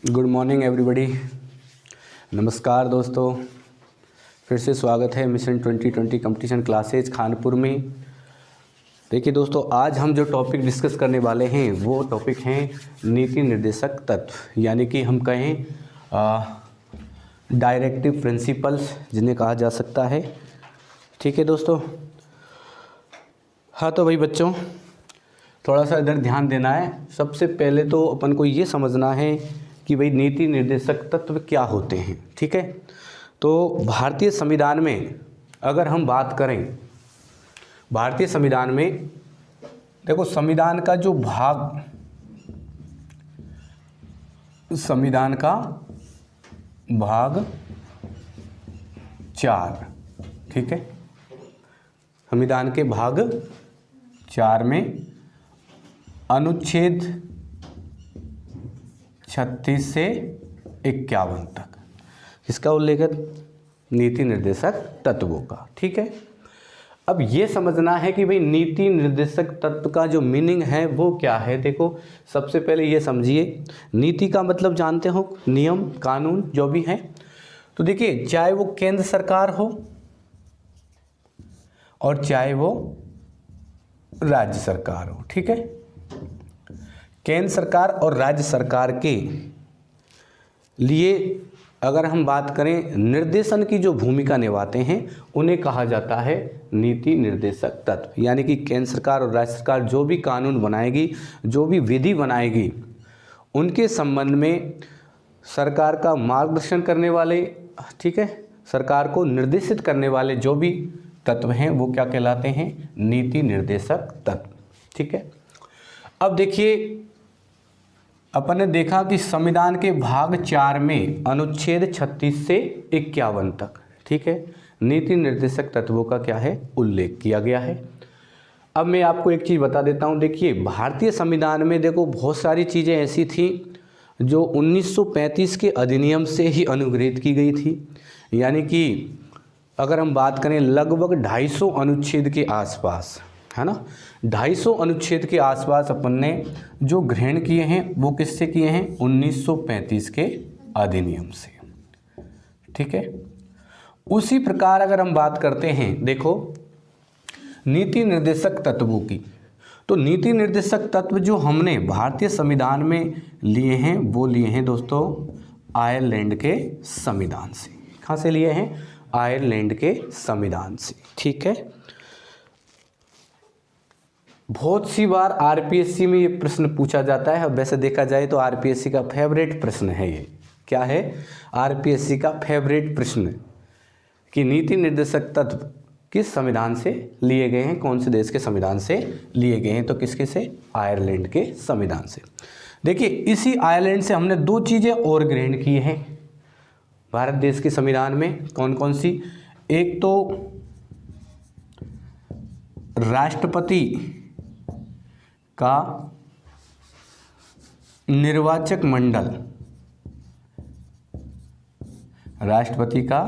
Good morning everybody. नमस्कार दोस्तों, फिर से स्वागत है मिशन 2020 कंपटीशन क्लासेज खानपुर में। देखिए दोस्तों, आज हम जो टॉपिक डिस्कस करने वाले हैं वो टॉपिक हैं नीति निर्देशक तत्व, यानी कि हम कहें डायरेक्टिव प्रिंसिपल्स जिन्हें कहा जा सकता है। ठीक है दोस्तों। हाँ तो भाई बच्चों, थोड़ा सा इधर ध्यान देना है। सबसे पहले तो अपन को ये समझना है कि भाई नीति निर्देशक तत्व क्या होते हैं। ठीक है, तो भारतीय संविधान में अगर हम बात करें, भारतीय संविधान में देखो, संविधान का जो भाग, संविधान का भाग 4, ठीक है, संविधान के भाग 4 में अनुच्छेद 36 से 51 तक इसका उल्लेख है नीति निर्देशक तत्वों का। ठीक है, अब ये समझना है कि भाई नीति निर्देशक तत्व का जो मीनिंग है वो क्या है। देखो, सबसे पहले ये समझिए, नीति का मतलब जानते हो, नियम कानून जो भी है। तो देखिए, चाहे वो केंद्र सरकार हो और चाहे वो राज्य सरकार हो, ठीक है, केंद्र सरकार और राज्य सरकार के लिए अगर हम बात करें, निर्देशन की जो भूमिका निभाते हैं उन्हें कहा जाता है नीति निर्देशक तत्व। यानी कि केंद्र सरकार और राज्य सरकार जो भी कानून बनाएगी, जो भी विधि बनाएगी, उनके संबंध में सरकार का मार्गदर्शन करने वाले, ठीक है, सरकार को निर्देशित करने वाले जो भी तत्व हैं वो क्या कहलाते हैं, नीति निर्देशक तत्व। ठीक है, अब देखिए, अपन ने देखा कि संविधान के भाग 4 में अनुच्छेद 36 से 51 तक, ठीक है, नीति निर्देशक तत्वों का क्या है, उल्लेख किया गया है। अब मैं आपको एक चीज़ बता देता हूँ। देखिए, भारतीय संविधान में देखो बहुत सारी चीज़ें ऐसी थी जो 1935 के अधिनियम से ही अनुग्रहित की गई थी। यानी कि अगर हम बात करें, लगभग 250 अनुच्छेद के आसपास, है ना, 250 अनुच्छेद के आसपास अपन ने जो ग्रहण किए हैं वो किससे किए हैं, 1935 के अधिनियम से। ठीक है, उसी प्रकार अगर हम बात करते हैं, देखो, नीति निर्देशक तत्वों की, तो नीति निर्देशक तत्व जो हमने भारतीय संविधान में लिए हैं वो लिए हैं दोस्तों आयरलैंड के संविधान से। कहाँ से लिए हैं, आयरलैंड के संविधान से। ठीक है, बहुत सी बार आरपीएससी में ये प्रश्न पूछा जाता है। वैसे देखा जाए तो आरपीएससी का फेवरेट प्रश्न है ये। क्या है, आरपीएससी का फेवरेट प्रश्न कि नीति निर्देशक तत्व किस संविधान से लिए गए हैं, कौन से देश के संविधान से लिए गए हैं। तो किसके से, आयरलैंड के संविधान से। देखिए, इसी आयरलैंड से हमने 2 चीज़ें और ग्रहण की हैं भारत देश के संविधान में। कौन कौन सी, एक तो राष्ट्रपति का निर्वाचक मंडल, राष्ट्रपति का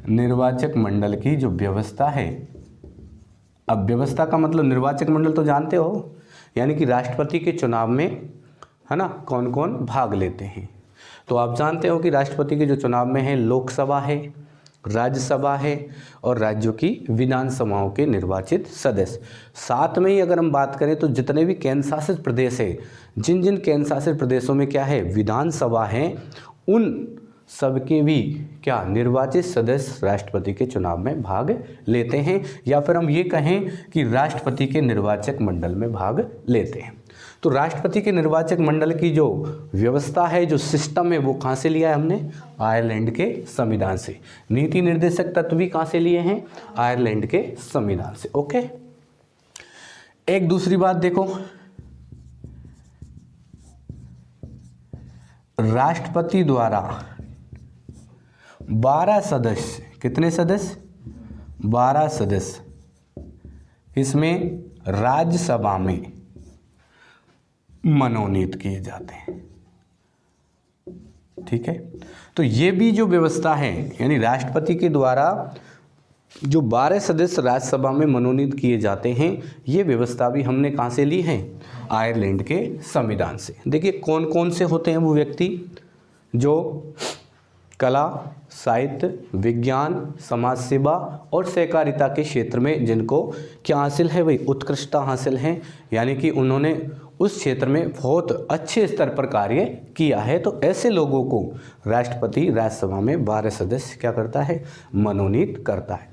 निर्वाचक मंडल की जो व्यवस्था है। अब व्यवस्था का मतलब, निर्वाचक मंडल तो जानते हो, यानी कि राष्ट्रपति के चुनाव में, है ना, कौन कौन भाग लेते हैं। तो आप जानते हो कि राष्ट्रपति के जो चुनाव में है, लोकसभा है, राज्यसभा है और राज्यों की विधानसभाओं के निर्वाचित सदस्य। साथ में ही अगर हम बात करें तो जितने भी केंद्र शासित प्रदेश है, जिन जिन केंद्र शासित प्रदेशों में क्या है, विधानसभा है, उन सबके भी क्या निर्वाचित सदस्य राष्ट्रपति के चुनाव में भाग लेते हैं, या फिर हम ये कहें कि राष्ट्रपति के निर्वाचक मंडल में भाग लेते हैं। तो राष्ट्रपति के निर्वाचक मंडल की जो व्यवस्था है, जो सिस्टम है, वो कहाँ से लिया है हमने, आयरलैंड के संविधान से। नीति निर्देशक तत्व भी कहाँ से लिए हैं, आयरलैंड के संविधान से। ओके, एक दूसरी बात देखो, राष्ट्रपति द्वारा 12 सदस्य, कितने सदस्य, 12 सदस्य इसमें राज्यसभा में मनोनीत किए जाते हैं। ठीक है, तो ये भी जो व्यवस्था है, यानी राष्ट्रपति के द्वारा जो 12 सदस्य राज्यसभा में मनोनीत किए जाते हैं, ये व्यवस्था भी हमने कहाँ से ली है? आयरलैंड के संविधान से। देखिए कौन कौन से होते हैं वो व्यक्ति जो कला, साहित्य, विज्ञान, समाज सेवा और सहकारिता के क्षेत्र में जिनको क्या हासिल है भाई? उत्कृष्टता हासिल है, यानी कि उन्होंने उस क्षेत्र में बहुत अच्छे स्तर पर कार्य किया है। तो ऐसे लोगों को राष्ट्रपति राज्यसभा में 12 सदस्य क्या करता है? मनोनीत करता है।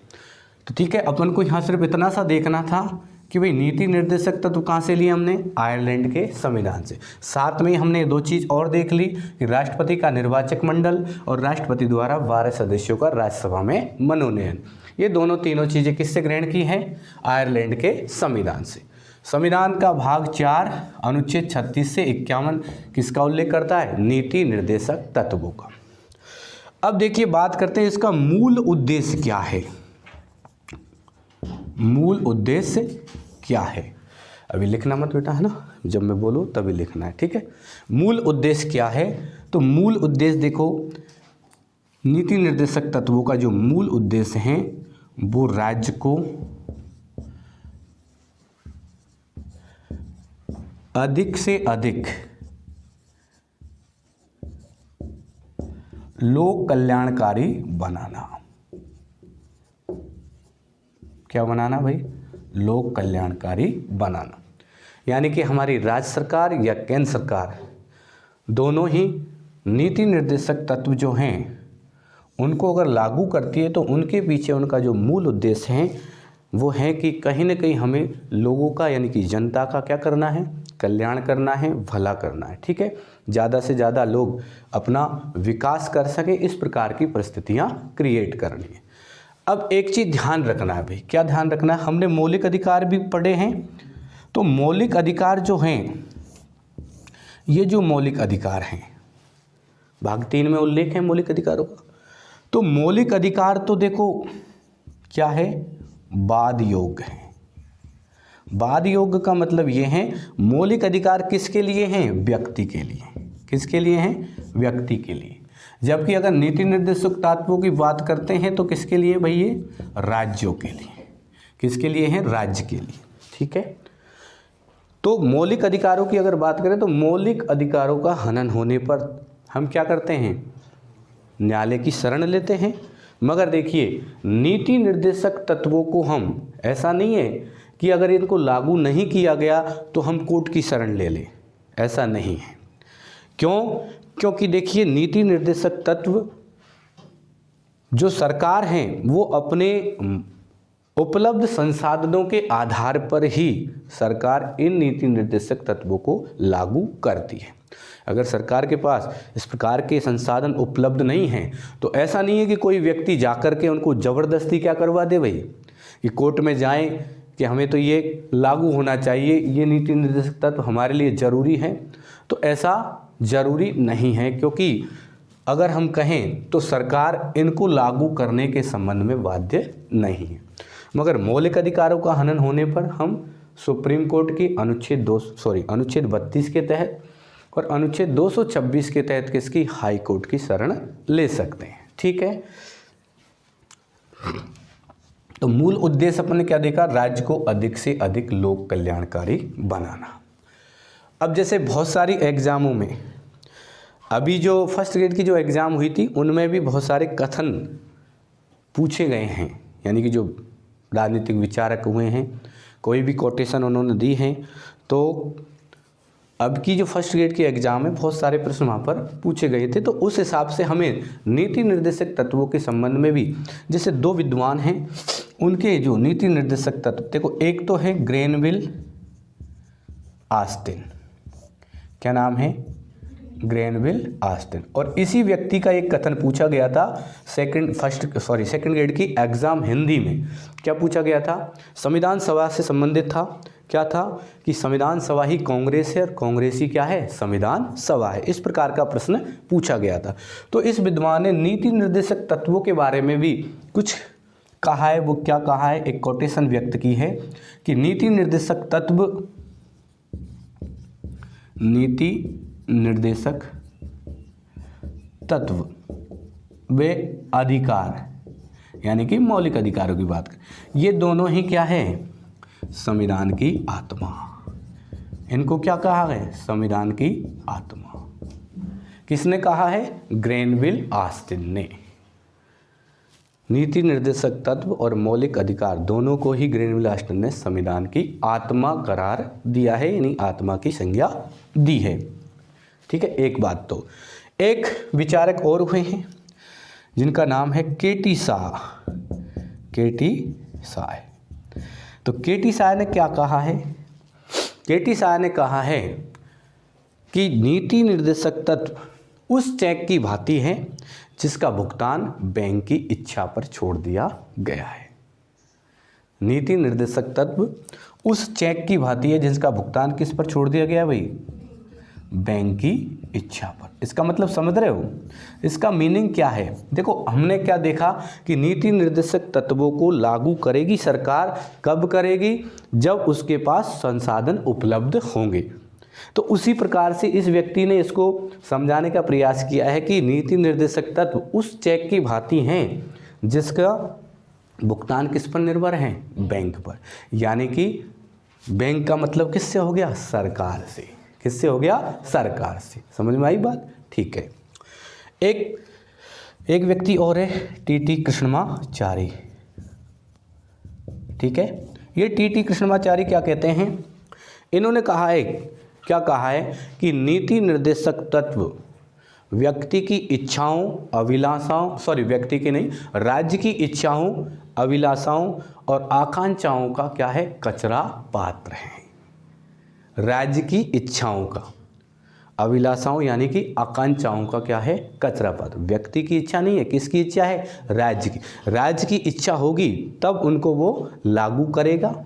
तो ठीक है, अपन को यहाँ सिर्फ इतना सा देखना था कि भाई नीति निर्देशक तत्व कहाँ से लिए हमने? आयरलैंड के संविधान से। साथ में हमने दो चीज़ और देख ली कि राष्ट्रपति का निर्वाचक मंडल और राष्ट्रपति द्वारा 12 सदस्यों का राज्यसभा में मनोनयन, ये दोनों तीनों चीज़ें किससे ग्रहण की हैं? आयरलैंड के संविधान से। संविधान का भाग 4 अनुच्छेद 36 से 51 किसका उल्लेख करता है? नीति निर्देशक तत्वों का। अब देखिए बात करते हैं इसका मूल उद्देश्य क्या है। मूल उद्देश्य क्या है? अभी लिखना मत बेटा, है ना, जब मैं बोलूँ तभी लिखना है, ठीक है। मूल उद्देश्य क्या है? तो मूल उद्देश्य देखो, नीति निर्देशक तत्वों का जो मूल उद्देश्य है वो राज्य को अधिक से अधिक लोक कल्याणकारी बनाना। क्या बनाना भाई? लोक कल्याणकारी बनाना। यानी कि हमारी राज्य सरकार या केंद्र सरकार दोनों ही नीति निर्देशक तत्व जो हैं उनको अगर लागू करती है तो उनके पीछे उनका जो मूल उद्देश्य है वो है कि कहीं ना कहीं हमें लोगों का यानी कि जनता का क्या करना है? कल्याण करना है, भला करना है, ठीक है। ज़्यादा से ज़्यादा लोग अपना विकास कर सकें, इस प्रकार की परिस्थितियाँ क्रिएट करनी है। अब एक चीज़ ध्यान रखना है भाई, क्या ध्यान रखना है? हमने मौलिक अधिकार भी पढ़े हैं। तो मौलिक अधिकार जो हैं, ये जो मौलिक अधिकार हैं, भाग 3 में उल्लेख है मौलिक अधिकारों का। तो मौलिक अधिकार तो देखो क्या है? वाद योग्य है। वाद योग्य का मतलब ये है मौलिक अधिकार किसके लिए हैं? व्यक्ति के लिए। किसके लिए हैं? व्यक्ति के लिए। जबकि अगर नीति निर्देशक तत्वों की बात करते हैं तो किसके लिए भाई? ये राज्यों के लिए। किसके लिए हैं? राज्य के लिए, ठीक है। तो मौलिक अधिकारों की अगर बात करें तो मौलिक अधिकारों का हनन होने पर हम क्या करते हैं? न्यायालय की शरण लेते हैं। मगर देखिए नीति निर्देशक तत्वों को हम, ऐसा नहीं है कि अगर इनको लागू नहीं किया गया तो हम कोर्ट की शरण ले लें, ऐसा नहीं है। क्यों? क्योंकि देखिए नीति निर्देशक तत्व जो सरकार है वो अपने उपलब्ध संसाधनों के आधार पर ही सरकार इन नीति निर्देशक तत्वों को लागू करती है। अगर सरकार के पास इस प्रकार के संसाधन उपलब्ध नहीं हैं तो ऐसा नहीं है कि कोई व्यक्ति जाकर के उनको ज़बरदस्ती क्या करवा दे भाई, कि कोर्ट में जाएं कि हमें तो ये लागू होना चाहिए, ये नीति निर्देशक तत्व हमारे लिए ज़रूरी है। तो ऐसा ज़रूरी नहीं है, क्योंकि अगर हम कहें तो सरकार इनको लागू करने के संबंध में बाध्य नहीं है। मगर मौलिक अधिकारों का हनन होने पर हम सुप्रीम कोर्ट की अनुच्छेद 32 के तहत और अनुच्छेद 226 के तहत किसकी? हाई कोर्ट की शरण ले सकते हैं, ठीक है। तो मूल उद्देश्य अपन ने क्या देखा? राज्य को अधिक से अधिक लोक कल्याणकारी बनाना। अब जैसे बहुत सारी एग्जामों में, अभी जो फर्स्ट ग्रेड की जो एग्ज़ाम हुई थी उनमें भी बहुत सारे कथन पूछे गए हैं, यानी कि जो राजनीतिक विचारक हुए हैं कोई भी कोटेशन उन्होंने दी हैं। तो अब की जो फर्स्ट ग्रेड की एग्ज़ाम है बहुत सारे प्रश्न वहाँ पर पूछे गए थे। तो उस हिसाब से हमें नीति निर्देशक तत्वों के संबंध में भी, जैसे दो विद्वान हैं उनके जो नीति निर्देशक तत्व, देखो एक तो है ग्रेनविल ऑस्टिन, क्या नाम है? Granville Austin. और इसी व्यक्ति का एक कथन पूछा गया था सेकंड ग्रेड की एग्ज़ाम हिंदी में। क्या पूछा गया था? संविधान सभा से संबंधित था। क्या था? कि संविधान सभा ही कांग्रेस है और कांग्रेस ही क्या है? संविधान सभा है। इस प्रकार का प्रश्न पूछा गया था। तो इस विद्वान ने नीति निर्देशक तत्वों के बारे में भी कुछ कहा है। वो क्या कहा है? एक कोटेशन व्यक्त की है कि नीति निर्देशक तत्व वे अधिकार यानी कि मौलिक अधिकारों की बात करें, ये दोनों ही क्या है, संविधान की आत्मा। इनको क्या कहा है, संविधान की आत्मा। किसने कहा है, ग्रेनविल ऑस्टिन ने। नीति निर्देशक तत्व और मौलिक अधिकार दोनों को ही ग्रेनविल ऑस्टिन ने संविधान की आत्मा करार दिया है, यानी आत्मा की संज्ञा दी है। ठीक है, एक बात। तो एक विचारक और हुए हैं जिनका नाम है केटी शाह। केटी शाह। तो केटी शाह ने क्या कहा है, केटी शाह ने कहा है कि नीति निर्देशक तत्व उस चेक की भांति है जिसका भुगतान बैंक की इच्छा पर छोड़ दिया गया है। नीति निर्देशक तत्व उस चेक की भांति है जिसका भुगतान किस पर छोड़ दिया गया है भाई, बैंक की इच्छा पर। इसका मतलब समझ रहे हो, इसका मीनिंग क्या है। देखो हमने क्या देखा कि नीति निर्देशक तत्वों को लागू करेगी सरकार, कब करेगी, जब उसके पास संसाधन उपलब्ध होंगे। तो उसी प्रकार से इस व्यक्ति ने इसको समझाने का प्रयास किया है कि नीति निर्देशक तत्व उस चेक की भांति हैं जिसका भुगतान किस पर निर्भर है, बैंक पर। यानी कि बैंक का मतलब किससे हो गया, सरकार से। किससे हो गया, सरकार से। समझ में आई बात, ठीक है। एक व्यक्ति और है, टीटी कृष्णमाचारी। ठीक है, ये टीटी कृष्णमाचारी क्या कहते हैं, इन्होंने कहा है, क्या कहा है कि नीति निर्देशक तत्व व्यक्ति की इच्छाओं, अभिलाषाओं, व्यक्ति की नहीं, राज्य की इच्छाओं, अभिलाषाओं और आकांक्षाओं का क्या है, कचरा पात्र है। राज्य की इच्छाओं का, अभिलाषाओं यानी कि आकांक्षाओं का क्या है, कचरा पात्र। व्यक्ति की इच्छा नहीं है, किसकी इच्छा है, राज्य की। राज्य की इच्छा होगी तब उनको वो लागू करेगा।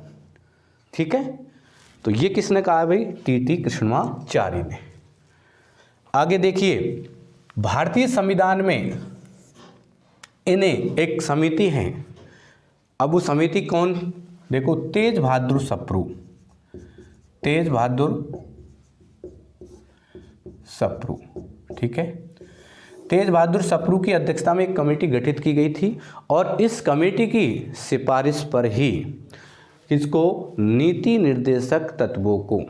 ठीक है, तो ये किसने कहा भाई, टीटी कृष्णमाचारी ने। आगे देखिए, भारतीय संविधान में इन्हें एक समिति है। अब वो समिति कौन, देखो, तेज बहादुर सप्रू। तेज बहादुर सप्रू, ठीक है। तेज बहादुर सप्रू की अध्यक्षता में एक कमेटी गठित की गई थी और इस कमेटी की सिफारिश पर ही इसको नीति निर्देशक तत्वों को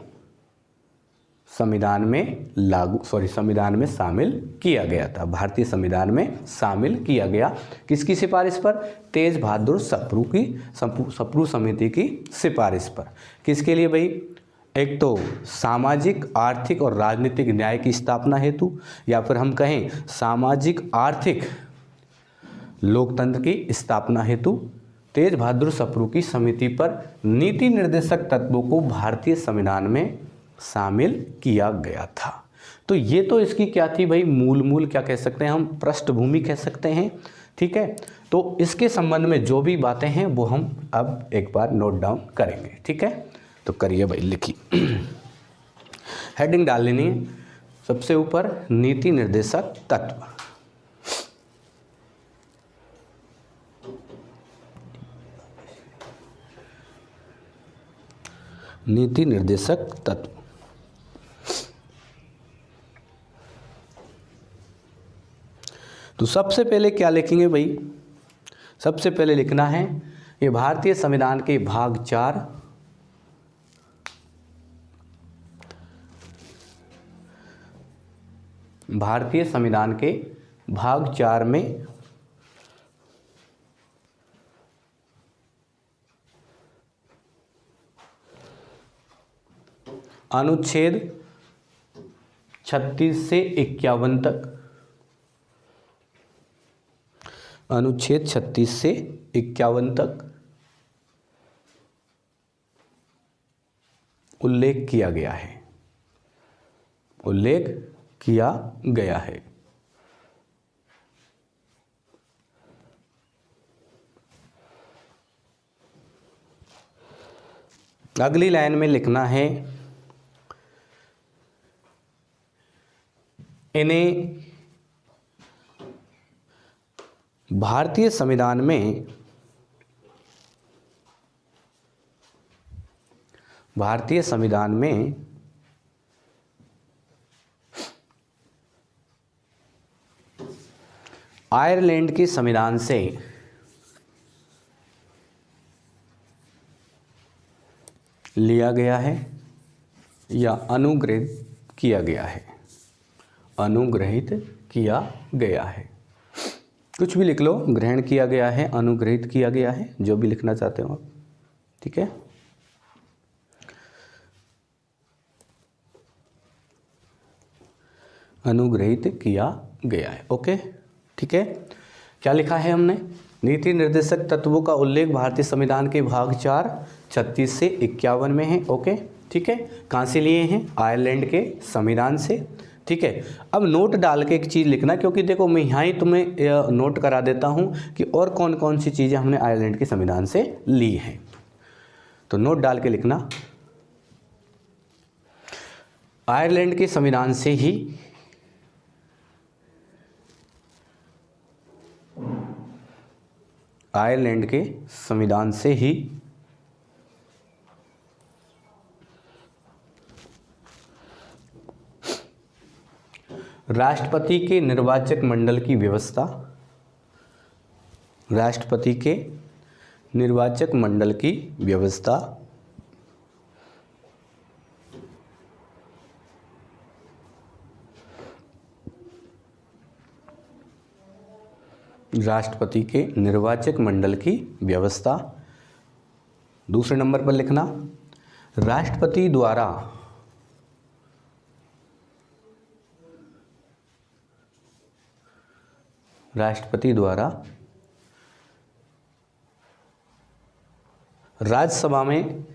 संविधान में शामिल किया गया था। भारतीय संविधान में शामिल किया गया, किसकी सिफारिश पर, तेज बहादुर सप्रू समिति की सिफारिश पर। किसके लिए भाई, एक तो सामाजिक, आर्थिक और राजनीतिक न्याय की स्थापना हेतु, या फिर हम कहें सामाजिक आर्थिक लोकतंत्र की स्थापना हेतु तेज बहादुर सप्रू की समिति पर नीति निर्देशक तत्वों को भारतीय संविधान में शामिल किया गया था। तो ये तो इसकी क्या थी भाई, मूल क्या कह सकते हैं हम, पृष्ठभूमि कह सकते हैं। ठीक है, तो इसके संबंध में जो भी बातें हैं वो हम अब एक बार नोट डाउन करेंगे। ठीक है, तो करिए भाई, लिखिए। हेडिंग डाल लेनी है। सबसे ऊपर नीति निर्देशक तत्व। नीति निर्देशक तत्व। तो सबसे पहले क्या लिखेंगे भाई, सबसे पहले लिखना है ये भारतीय संविधान के भाग 4 भारतीय संविधान के भाग 4 में अनुच्छेद 36 से 51 तक, अनुच्छेद 36 से 51 तक उल्लेख किया गया है, उल्लेख किया गया है। अगली लाइन में लिखना है इन्हें भारतीय संविधान में आयरलैंड के संविधान से लिया गया है या अनुग्रहित किया गया है। अनुग्रहित किया गया है, कुछ भी लिख लो, ग्रहण किया गया है, अनुग्रहित किया गया है, जो भी लिखना चाहते हो आप, ठीक है। अनुग्रहित किया गया है, ओके, ठीक है। क्या लिखा है हमने? नीति निर्देशक तत्वों का उल्लेख भारतीय संविधान के भाग 4 36 से 51 में है, ओके, ठीक है। कहाँ से लिए हैं? आयरलैंड के संविधान से, ठीक है। अब नोट डाल के एक चीज़ लिखना, क्योंकि देखो मैं यहाँ ही तुम्हें नोट करा देता हूँ कि और कौन कौन सी चीज़ें हमने आयरलैंड के संविधान से ली हैं। तो नोट डाल के लिखना, आयरलैंड के संविधान से ही आयरलैंड के संविधान से ही राष्ट्रपति के निर्वाचक मंडल की व्यवस्था, राष्ट्रपति के निर्वाचक मंडल की व्यवस्था राष्ट्रपति के निर्वाचक मंडल की व्यवस्था। दूसरे नंबर पर लिखना, राष्ट्रपति द्वारा राज्यसभा में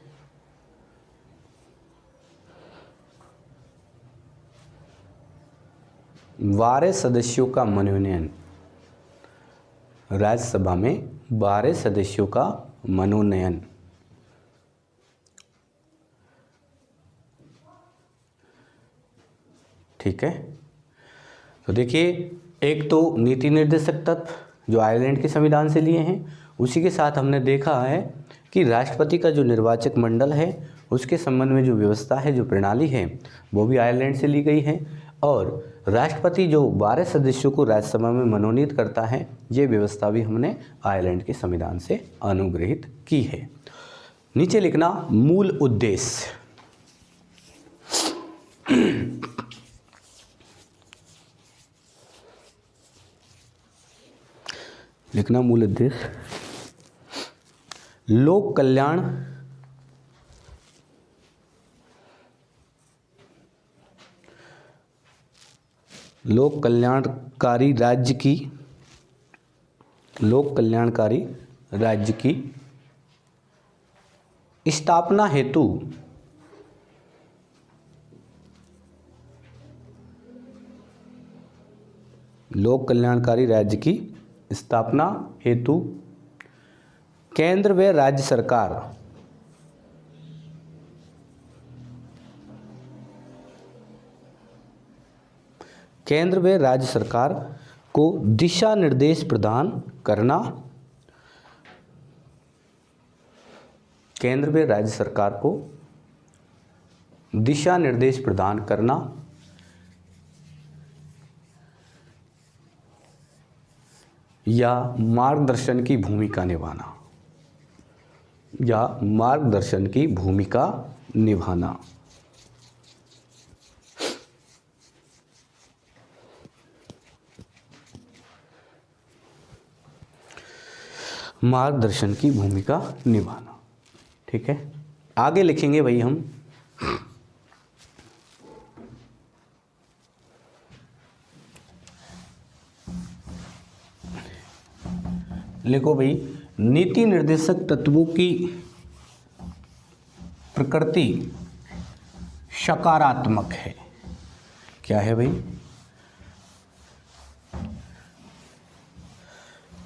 बारह सदस्यों का मनोनयन, राज्यसभा में 12 सदस्यों का मनोनयन, ठीक है। तो देखिए, एक तो नीति निर्देशक तत्व जो आयरलैंड के संविधान से लिए हैं, उसी के साथ हमने देखा है कि राष्ट्रपति का जो निर्वाचक मंडल है उसके संबंध में जो व्यवस्था है, जो प्रणाली है, वो भी आयरलैंड से ली गई है। और राष्ट्रपति जो 12 सदस्यों को राज्यसभा में मनोनीत करता है, ये व्यवस्था भी हमने आयरलैंड के संविधान से अनुग्रहित की है। नीचे लिखना मूल उद्देश्य, लिखना मूल उद्देश्य, लोक कल्याण लोक कल्याणकारी राज्य की स्थापना हेतु लोक कल्याणकारी राज्य की स्थापना हेतु केंद्र व राज्य सरकार को दिशा निर्देश प्रदान करना, केंद्र व राज्य सरकार को दिशा निर्देश प्रदान करना या मार्गदर्शन की भूमिका निभाना, मार्गदर्शन की भूमिका निभाना, ठीक है। आगे लिखेंगे भाई हम, लिखो भाई, नीति निर्देशक तत्वों की प्रकृति सकारात्मक है। क्या है भाई?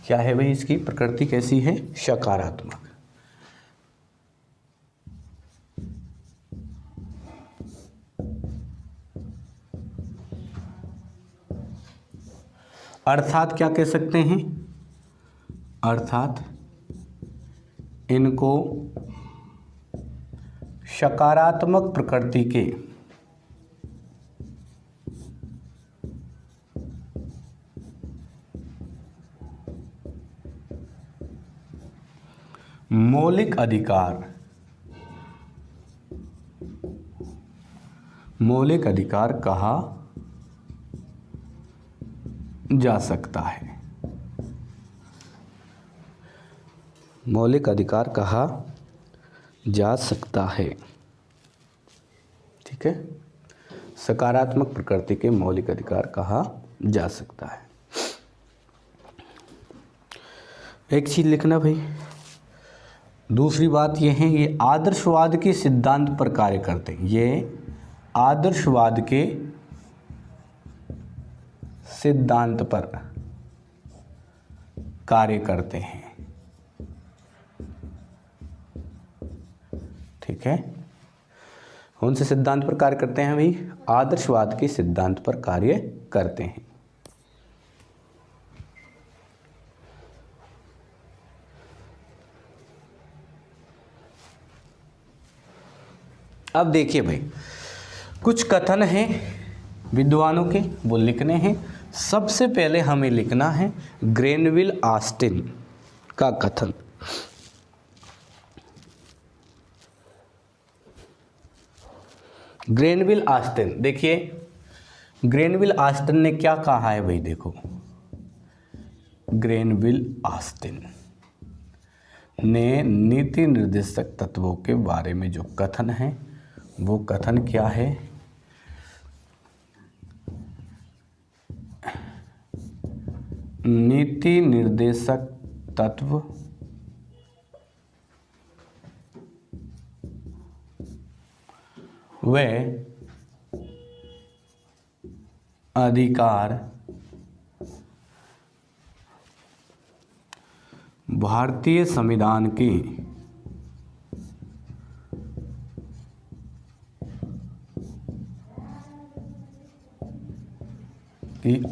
क्या है भाई? इसकी प्रकृति कैसी है? सकारात्मक। अर्थात क्या कह सकते हैं? अर्थात इनको सकारात्मक प्रकृति के मौलिक अधिकार मौलिक अधिकार कहा जा सकता है। मौलिक अधिकार कहा जा सकता है। ठीक है, सकारात्मक प्रकृति के मौलिक अधिकार कहा जा सकता है। एक चीज लिखना भाई, दूसरी बात यह है, ये आदर्शवाद के सिद्धांत पर कार्य करते हैं। ये आदर्शवाद के सिद्धांत पर कार्य करते हैं। ठीक है, कौन से सिद्धांत पर कार्य करते हैं भाई? आदर्शवाद के सिद्धांत पर कार्य करते हैं। अब देखिए भाई, कुछ कथन हैं विद्वानों के, वो लिखने हैं। सबसे पहले हमें लिखना है ग्रेनविल ऑस्टिन का कथन। ग्रेनविल ऑस्टिन, देखिए ग्रेनविल ऑस्टिन ने क्या कहा है भाई? देखो, ग्रेनविल ऑस्टिन ने नीति निर्देशक तत्वों के बारे में जो कथन है, वो कथन क्या है? नीति निर्देशक तत्व व अधिकार भारतीय संविधान की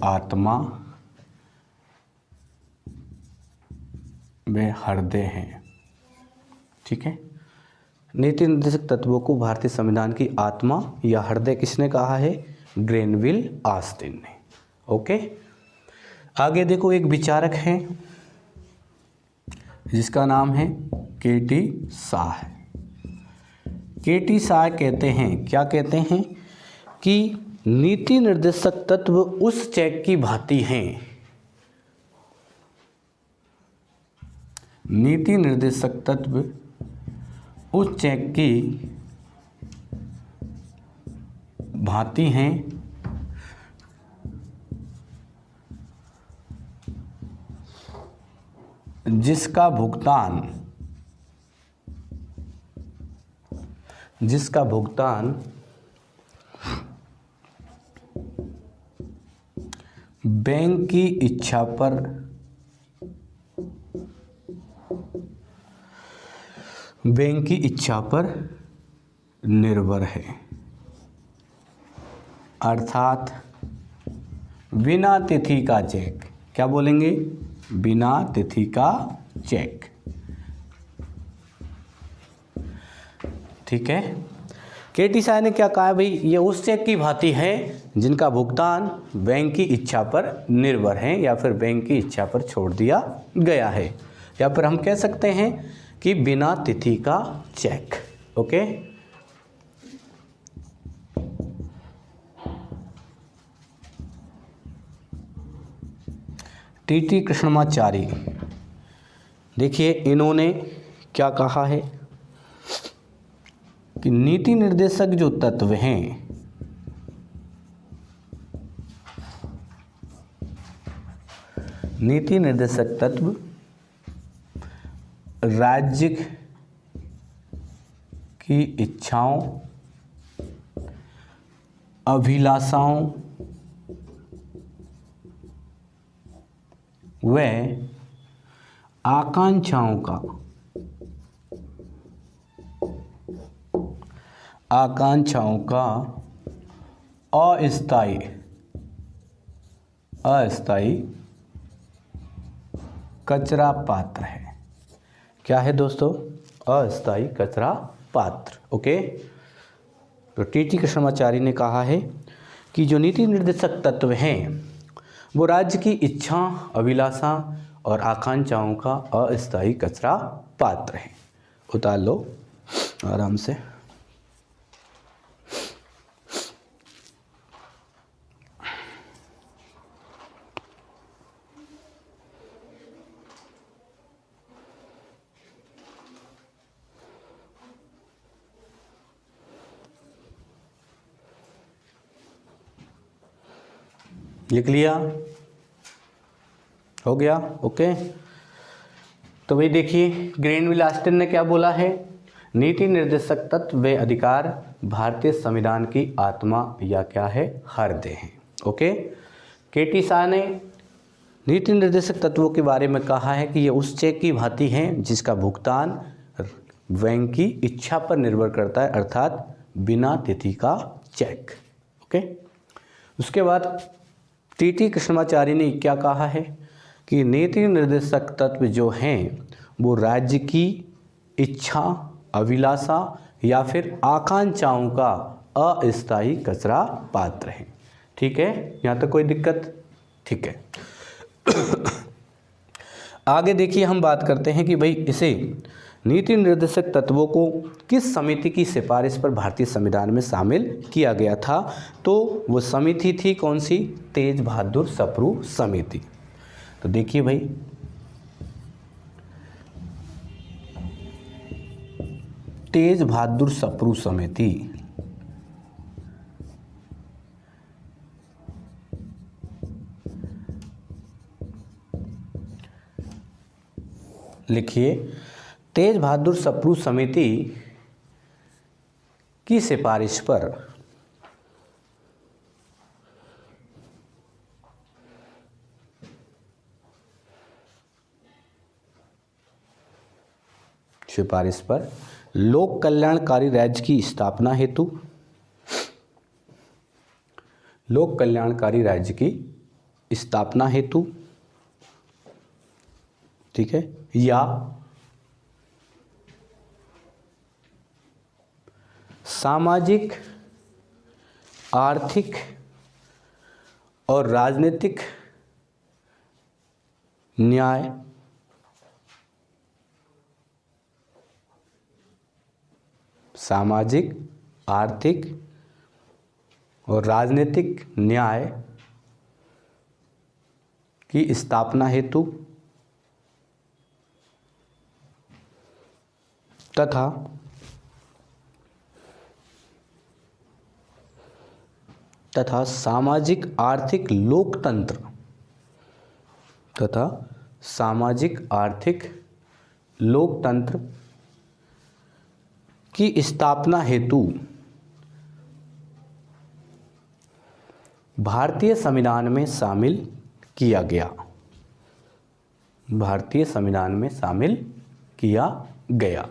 आत्मा व हृदय हैं। ठीक है, नीति निर्देशक तत्वों को भारतीय संविधान की आत्मा या हृदय किसने कहा है? ग्रेनविल ऑस्टिन ने। ओके, आगे देखो, एक विचारक है जिसका नाम है के.टी. शाह। के.टी. शाह कहते हैं, क्या कहते हैं? कि नीति निर्देशक तत्व उस चेक की भांति हैं। नीति निर्देशक तत्व उस चेक की भांति हैं जिसका भुगतान बैंक की इच्छा पर निर्भर है। अर्थात बिना तिथि का चेक, क्या बोलेंगे? बिना तिथि का चेक। ठीक है, के.टी. शाह ने क्या कहा भाई? ये उस चेक की भांति है जिनका भुगतान बैंक की इच्छा पर निर्भर है, या फिर बैंक की इच्छा पर छोड़ दिया गया है, या फिर हम कह सकते हैं कि बिना तिथि का चेक। Okay, TT. कृष्णमाचारी, देखिए इन्होंने क्या कहा है कि नीति निर्देशक जो तत्व हैं, नीति निर्देशक तत्व राज्य की इच्छाओं, अभिलाषाओं व आकांक्षाओं का अस्थायी कचरा पात्र है। क्या है दोस्तों? अस्थायी कचरा पात्र। ओके, तो टी.टी. कृष्णमाचारी ने कहा है कि जो नीति निर्देशक तत्व हैं वो राज्य की इच्छा, अभिलाषा और आकांक्षाओं का अस्थायी कचरा पात्र है। उतार लो आराम से। लिख लिया, हो गया, ओके। तो भाई देखिए ग्रैनविल ऑस्टिन ने क्या बोला है, नीति निर्देशक तत्व व अधिकार भारतीय संविधान की आत्मा या क्या है, हृदय है, ओके। केटी शाह ने नीति निर्देशक तत्वों के बारे में कहा है कि ये उस चेक की भांति हैं जिसका भुगतान बैंक की इच्छा पर निर्भर करता है, अर्थात बिना तिथि का चेक, ओके। उसके बाद टीटी कृष्णमाचारी ने क्या कहा है कि नीति निर्देशक तत्व जो हैं वो राज्य की इच्छा, अभिलाषा या फिर आकांक्षाओं का अस्थायी कचरा पात्र है, ठीक है, यहाँ तक कोई दिक्कत, ठीक है। आगे देखिए हम बात करते हैं कि भाई इसे नीति निर्देशक तत्वों को किस समिति की सिफारिश पर भारतीय संविधान में शामिल किया गया था, तो वो समिति थी कौन सी, तेज बहादुर सप्रू समिति। तो देखिए भाई तेज बहादुर सप्रू समिति लिखिए, तेज बहादुर सप्रू समिति की सिफारिश पर लोक कल्याणकारी राज्य की स्थापना हेतु, लोक कल्याणकारी राज्य की स्थापना हेतु, ठीक है, या सामाजिक, आर्थिक और राजनीतिक न्याय सामाजिक, आर्थिक और राजनीतिक न्याय की स्थापना हेतु तथा सामाजिक आर्थिक लोकतंत्र की स्थापना हेतु भारतीय संविधान में शामिल किया गया, भारतीय संविधान में शामिल किया गया।